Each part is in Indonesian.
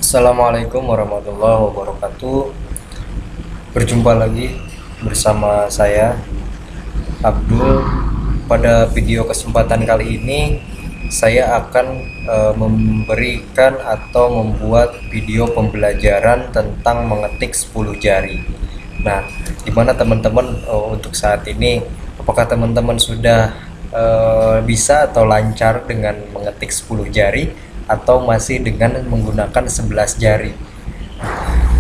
Assalamualaikum warahmatullahi wabarakatuh. Berjumpa lagi bersama saya Abdul. Pada video kesempatan kali ini saya akan memberikan atau membuat video pembelajaran tentang mengetik 10 jari. Nah, gimana teman-teman untuk saat ini? Apakah teman-teman sudah bisa atau lancar dengan mengetik 10 jari atau masih dengan menggunakan 11 jari?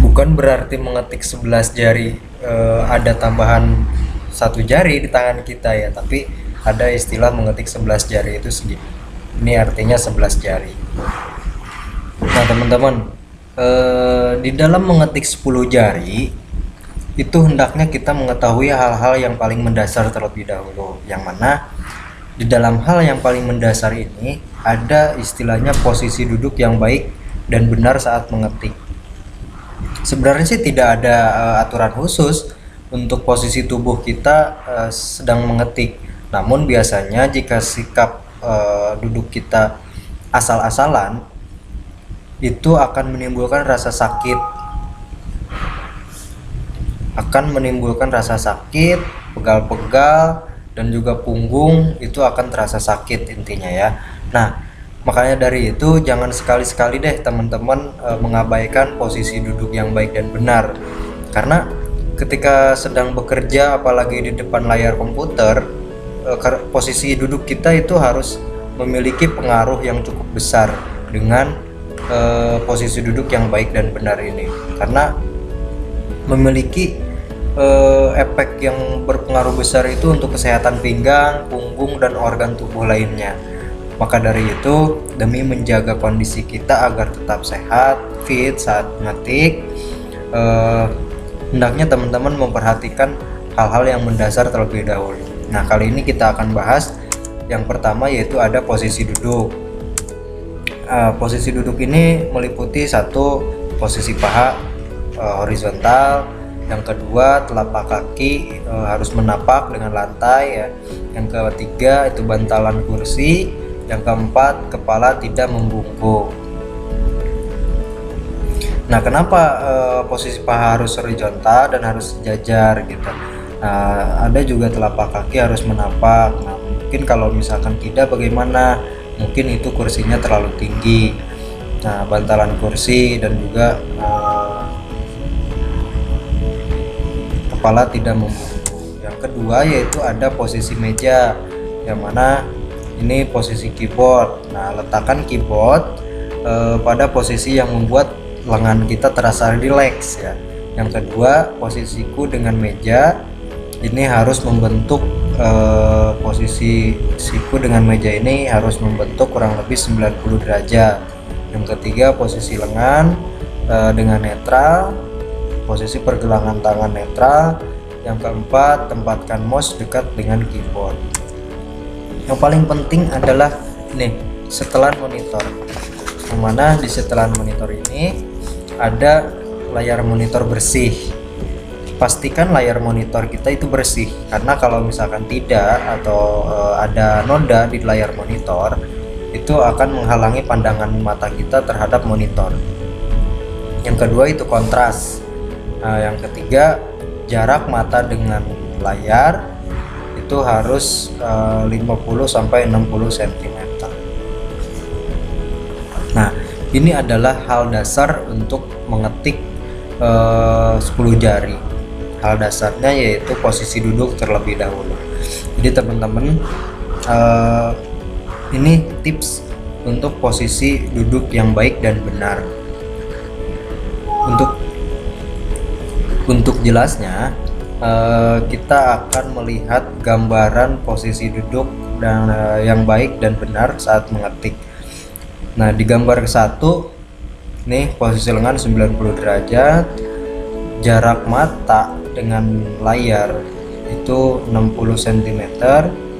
Bukan berarti mengetik 11 jari ada tambahan satu jari di tangan kita ya, tapi ada istilah mengetik 11 jari itu segini. Ini artinya 11 jari. Nah, teman-teman, di dalam mengetik 10 jari itu hendaknya kita mengetahui hal-hal yang paling mendasar terlebih dahulu, yang mana di dalam hal yang paling mendasar ini ada istilahnya posisi duduk yang baik dan benar saat mengetik. Sebenarnya sih tidak ada aturan khusus untuk posisi tubuh kita sedang mengetik. Namun biasanya jika sikap duduk kita asal-asalan, itu akan menimbulkan rasa sakit. Pegal-pegal, dan juga punggung itu akan terasa sakit intinya ya. Nah, makanya dari itu jangan sekali-sekali deh teman-teman mengabaikan posisi duduk yang baik dan benar. Karena ketika sedang bekerja apalagi di depan layar komputer, posisi duduk kita itu harus memiliki pengaruh yang cukup besar dengan posisi duduk yang baik dan benar ini. Karena memiliki efek yang berpengaruh besar itu untuk kesehatan pinggang, punggung, dan organ tubuh lainnya. Maka dari itu, demi menjaga kondisi kita agar tetap sehat, fit saat mengetik, hendaknya teman-teman memperhatikan hal-hal yang mendasar terlebih dahulu. Nah, kali ini kita akan bahas yang pertama, yaitu ada posisi duduk. Posisi duduk ini meliputi satu, posisi paha horizontal. Yang kedua, telapak kaki harus menapak dengan lantai ya. Yang ketiga itu bantalan kursi. Yang keempat, kepala tidak membungkuk. Nah, kenapa posisi paha harus horizontal dan harus sejajar gitu? Nah, ada juga telapak kaki harus menapak. Nah, mungkin kalau misalkan tidak, bagaimana? Mungkin itu kursinya terlalu tinggi. Nah, bantalan kursi dan juga kepala tidak membungkuk. Yang kedua yaitu ada posisi meja, yang mana ini posisi keyboard. Nah, letakkan keyboard pada posisi yang membuat lengan kita terasa rileks ya. Yang kedua, posisiku dengan meja ini harus membentuk posisi siku dengan meja ini harus membentuk kurang lebih 90 derajat. Yang ketiga, posisi lengan dengan netral. Posisi pergelangan tangan netral. Yang keempat, tempatkan mouse dekat dengan keyboard. Yang paling penting adalah nih, setelan monitor. Yang mana di setelan monitor ini ada layar monitor bersih. Pastikan layar monitor kita itu bersih, karena kalau misalkan tidak atau ada noda di layar monitor, itu akan menghalangi pandangan mata kita terhadap monitor. Yang kedua itu kontras. Nah, yang ketiga, jarak mata dengan layar itu harus 50-60 cm. Nah, ini adalah hal dasar untuk mengetik 10 jari. Hal dasarnya yaitu posisi duduk terlebih dahulu. Jadi teman-teman, ini tips untuk posisi duduk yang baik dan benar. Untuk jelasnya, kita akan melihat gambaran posisi duduk dan yang baik dan benar saat mengetik. Nah, di gambar ke-1 nih, posisi lengan 90 derajat, jarak mata dengan layar itu 60 cm,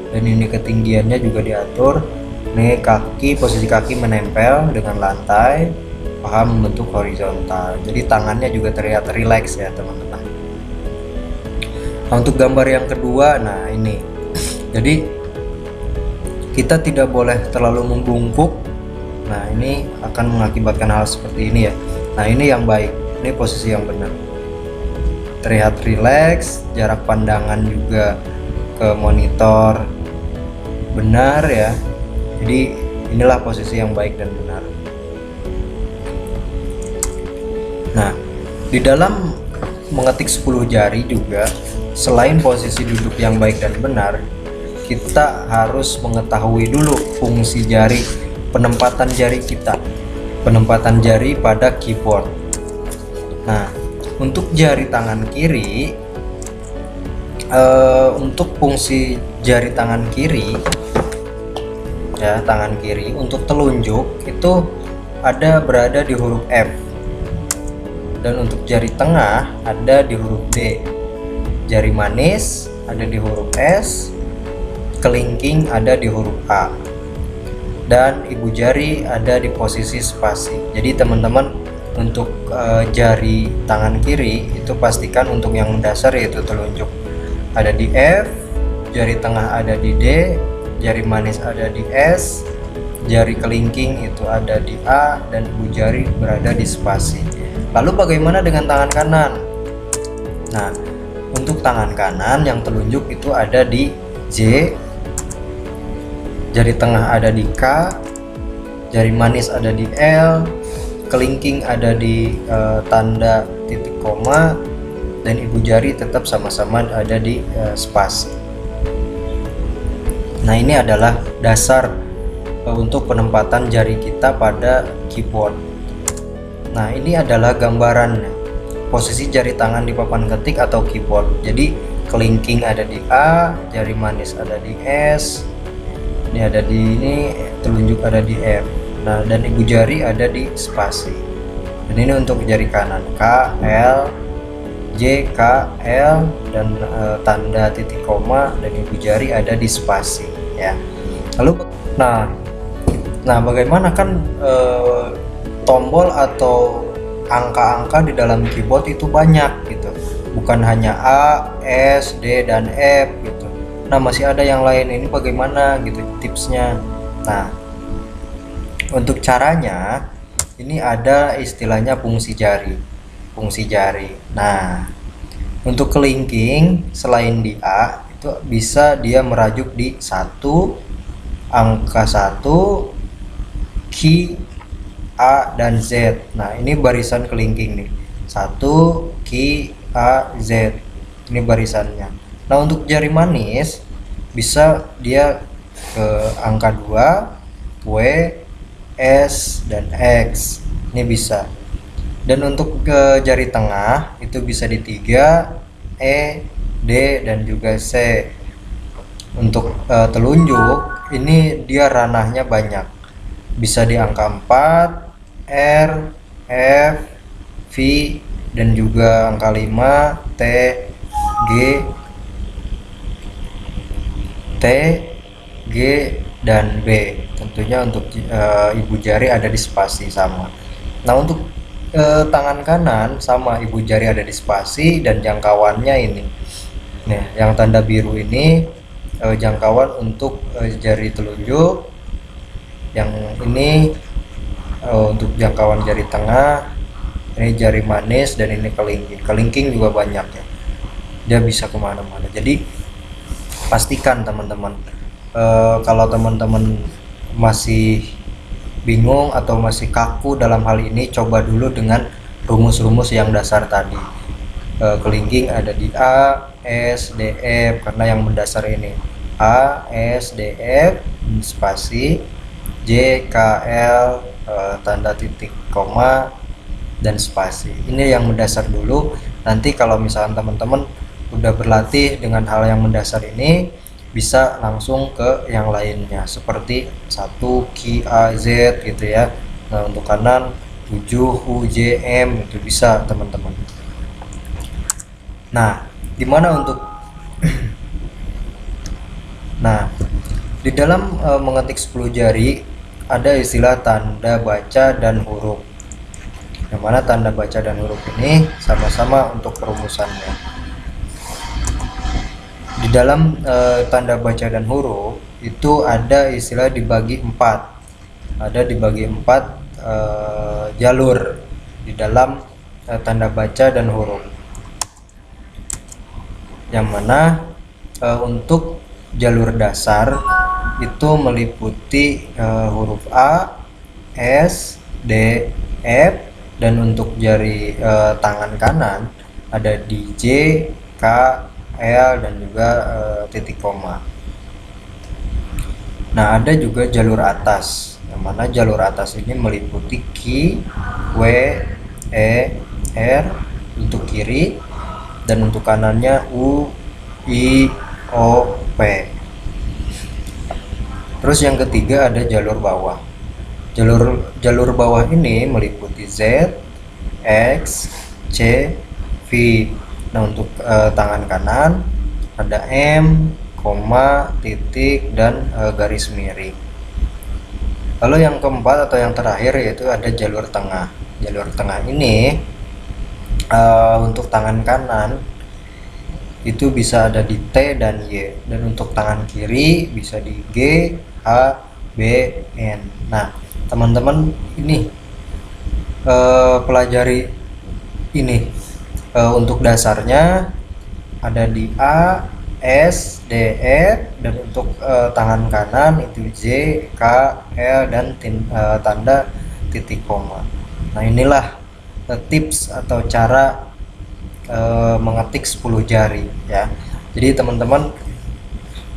dan ini ketinggiannya juga diatur. Nih, posisi kaki menempel dengan lantai, paha membentuk horizontal. Jadi tangannya juga terlihat rileks ya teman-teman. Nah, untuk gambar yang kedua, nah ini, jadi kita tidak boleh terlalu membungkuk. Nah, ini akan mengakibatkan hal seperti ini ya. Nah, ini yang baik, ini posisi yang benar. Terlihat rileks, jarak pandangan juga ke monitor benar ya. Jadi inilah posisi yang baik dan benar. Nah, di dalam mengetik 10 jari juga, selain posisi duduk yang baik dan benar, kita harus mengetahui dulu fungsi jari, penempatan jari kita, penempatan jari pada keyboard. Nah, untuk jari tangan kiri, untuk fungsi jari tangan kiri ya, tangan kiri untuk telunjuk itu berada di huruf F, dan untuk jari tengah ada di huruf D, jari manis ada di huruf S, kelingking ada di huruf A, dan ibu jari ada di posisi spasi. Jadi teman-teman, untuk jari tangan kiri itu pastikan untuk yang mendasar yaitu telunjuk ada di F, jari tengah ada di D, jari manis ada di S, jari kelingking itu ada di A, dan ibu jari berada di spasi. Lalu bagaimana dengan tangan kanan? Nah, untuk tangan kanan yang telunjuk itu ada di J, jari tengah ada di K, jari manis ada di L, kelingking ada di tanda titik koma, dan ibu jari tetap sama-sama ada di spasi. Nah, ini adalah dasar untuk penempatan jari kita pada keyboard. Nah, ini adalah gambaran posisi jari tangan di papan ketik atau keyboard. Jadi kelingking ada di A, jari manis ada di S, ini ada di ini, telunjuk ada di F. Nah, dan ibu jari ada di spasi. Dan ini untuk jari kanan K, L, J, K, L, dan tanda titik koma, dan ibu jari ada di spasi ya. Lalu nah bagaimana kan tombol atau angka-angka di dalam keyboard itu banyak gitu, bukan hanya A, S, D, dan F gitu. Nah, masih ada yang lain, ini bagaimana gitu tipsnya. Nah, untuk caranya ini ada istilahnya fungsi jari. Nah, untuk kelingking selain di A itu bisa dia merajuk di 1, angka 1, key A dan Z. Nah, ini barisan kelingking nih, 1, key A, Z, ini barisannya. Nah, untuk jari manis bisa dia ke angka 2, W, S, dan X, ini bisa. Dan untuk ke jari tengah itu bisa di 3, E, D, dan juga C. Untuk telunjuk ini dia ranahnya banyak, bisa di angka 4, R, F, V, dan juga angka 5, T, G, dan B. Tentunya untuk ibu jari ada di spasi sama. Nah, untuk tangan kanan sama, ibu jari ada di spasi, dan jangkauannya ini. Nah, yang tanda biru ini jangkauan untuk jari telunjuk. Yang ini untuk jangkauan jari tengah, ini jari manis, dan ini kelingking juga banyak ya, dia bisa kemana-mana. Jadi pastikan teman-teman, kalau teman-teman masih bingung atau masih kaku dalam hal ini, coba dulu dengan rumus-rumus yang dasar tadi. Kelingking ada di A, S, D, F, karena yang mendasar ini A, S, D, F, spasi, J, K, L, tanda titik koma, dan spasi. Ini yang mendasar dulu. Nanti kalau misalkan teman-teman udah berlatih dengan hal yang mendasar ini, bisa langsung ke yang lainnya seperti 1, Q, A, Z gitu ya. Nah, untuk kanan 7, U, J, M itu bisa teman-teman. Nah, gimana untuk nah, di dalam mengetik 10 jari ada istilah tanda baca dan huruf. Yang mana tanda baca dan huruf ini sama-sama untuk perumusannya. Di dalam tanda baca dan huruf itu ada istilah dibagi 4. Ada dibagi 4 jalur di dalam tanda baca dan huruf, yang mana untuk jalur dasar itu meliputi huruf A, S, D, F, dan untuk jari tangan kanan ada di J, K, L, dan juga titik koma. Nah, ada juga jalur atas, yang mana jalur atas ini meliputi Q, W, E, R untuk kiri, dan untuk kanannya U, I, O, P. Terus yang ketiga ada jalur bawah. Jalur bawah ini meliputi Z, X, C, V. Nah, untuk tangan kanan ada M, koma, titik, dan garis miring. Lalu yang keempat atau yang terakhir yaitu ada jalur tengah. Jalur tengah ini untuk tangan kanan itu bisa ada di T dan Y, dan untuk tangan kiri bisa di G, H, B, N. Nah, teman-teman ini pelajari ini untuk dasarnya ada di A, S, D, E, dan untuk tangan kanan itu J, K, L, dan tanda titik koma. Nah, inilah tips atau cara mengetik 10 jari ya. Jadi teman-teman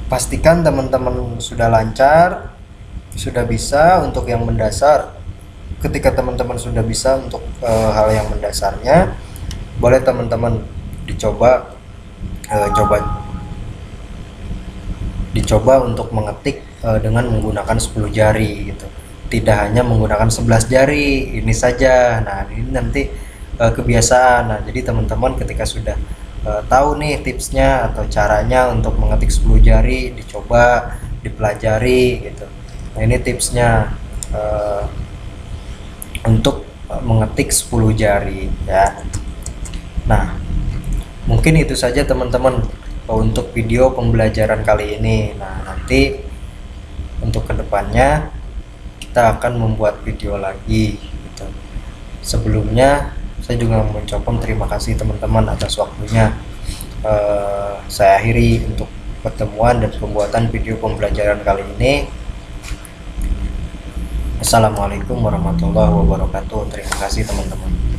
pastikan teman-teman sudah lancar, sudah bisa untuk yang mendasar. Ketika teman-teman sudah bisa untuk hal yang mendasarnya, boleh teman-teman dicoba untuk mengetik dengan menggunakan 10 jari gitu. Tidak hanya menggunakan 11 jari ini saja. Nah, ini nanti kebiasaan. Nah, jadi teman-teman ketika sudah tahu nih tipsnya atau caranya untuk mengetik 10 jari, dicoba, dipelajari gitu. Nah, ini tipsnya untuk mengetik 10 jari ya. Nah, mungkin itu saja teman-teman untuk video pembelajaran kali ini. Nah, nanti untuk kedepannya kita akan membuat video lagi gitu. Sebelumnya saya juga mengucapkan terima kasih teman-teman atas waktunya. Saya akhiri untuk pertemuan dan pembuatan video pembelajaran kali ini. Assalamualaikum warahmatullahi wabarakatuh. Terima kasih teman-teman.